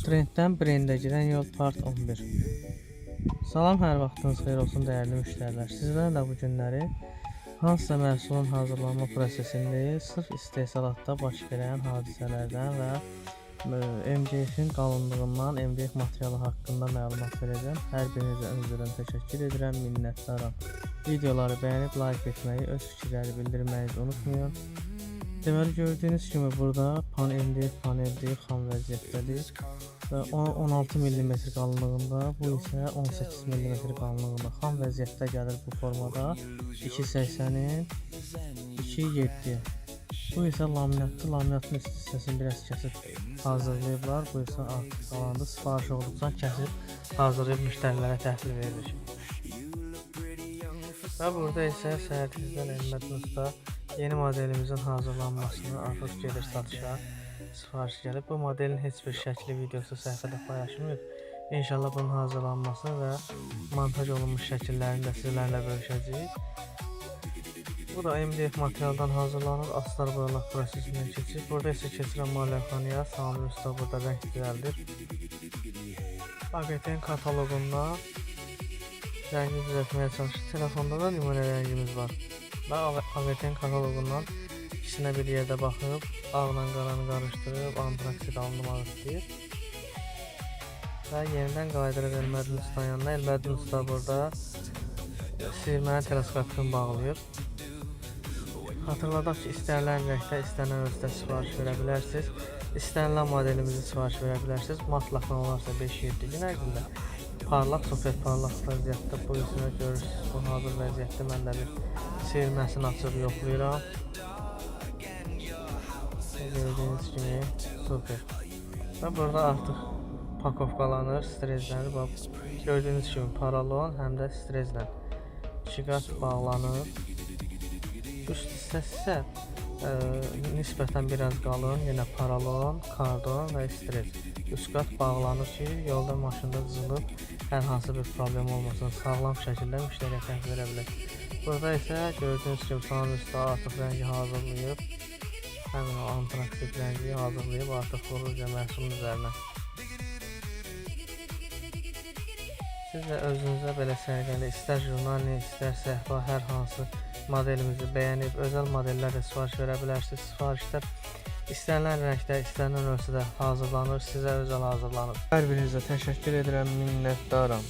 Trenddən brendə girən yol part 11. Salam, hər vaxtınız xeyir olsun dəyərli müştərilər. Sizlərlə bu günləri hansısa məhsulun hazırlanma prosesindəyiz. Sırf istehsalatda baş verən hadisələrdən və MDF-in qalınlığından, MDF materialı haqqında məlumat verəcəm. Hər birinizə öncədən təşəkkür edirəm, minnətdaram. Videoları bəyənib like etməyi, öz fikirləri bildirməyi unutmayın. Deməli, gördüyünüz kimi burada MDF paneldir, xam vəziyyətdədir və 16 mm qalınlığında, bu isə 18 mm qalınlığında xam vəziyyətdə gəlir bu formada. 2.80-in 2.7. Bu isə laminatdır. Laminatın üst hissəsini biraz kəsib hazırlayıblar. Bu isə artıq qalandı. Sifariş olduqca kəsib hazırlayıb müştərilərə təhvil verilir. Və burada isə səhərtizdən Əhməd Usta yeni modelimizin hazırlanmasını artıq gedir satışa. Sifariş gəlib. Bu modelin heç bir şəkli, videosu səhifədə paylaşılmıyor. İnşallah bunun hazırlanması və montaj olunmuş şəkillərini də sizlərlə bölüşəcəyik. Bu da MDF materialdan hazırlanır, astar boyalaq prosesindən keçir. Burada isə keçirən maliyəxanaya, Samir Usta burada rəng düzəldir. AGT-nin kataloqundan rəngi düzəltməyə çalışır. Telefonda da nümunə rəngimiz var. Və AGT-nin kataloqundan İkisine bir yerde baxıb, ağla qaranı qarışdırıb, antraksit alınmaq istəyir. Və yenidən qayıdırıq Əhmədin Ustanın yanına. Əhmədin Usta burada sıyırməni teleskopunu bağlayır. Hatırladaq ki, istənilən rəngdə, istənilən ölçüdə sifariş verə bilərsiniz. İstənilən modelimizi sifariş verə bilərsiniz. Mat laxan olarsa 5-7 gün ərzində. Parlaq, super parlaq vəziyyətdə bu üstünə görürsünüz. Bu hazır vəziyyətdə mən də bir sıyırməsini açıb yoxlayıram. Gördüğünüz gibi super. Ve burada artık pakovkalanır, strezlənir. Gördüğünüz gibi paralon hem de strezlə 2 qat bağlanır. Üst hissəsi isə nisbətən biraz qalın, yenə paralon, kardon və strez. Üst qat bağlanır ki, yolda maşında cızılıb hər hansı bir problem olmasın, sağlam şəkildə müştəriyə təhvil verə bilər. Burada isə gördüyünüz kimi Samir Usta artıq rəngi hazırlayıb. Həmin o antraksit rəngi hazırlayıb artıq vurur məhsulun üzərinə. Siz də özünüzə belə sərgəli, istər jurnalni, istər səhva, hər hansı modelimizi bəyənib, özəl modellərlə sifariş verə bilərsiniz. Sifarişlər istənilən rəngdə, istənilən ölçüdə hazırlanır, sizə özəl hazırlanır. Hər birinizə təşəkkür edirəm, minnətdaram.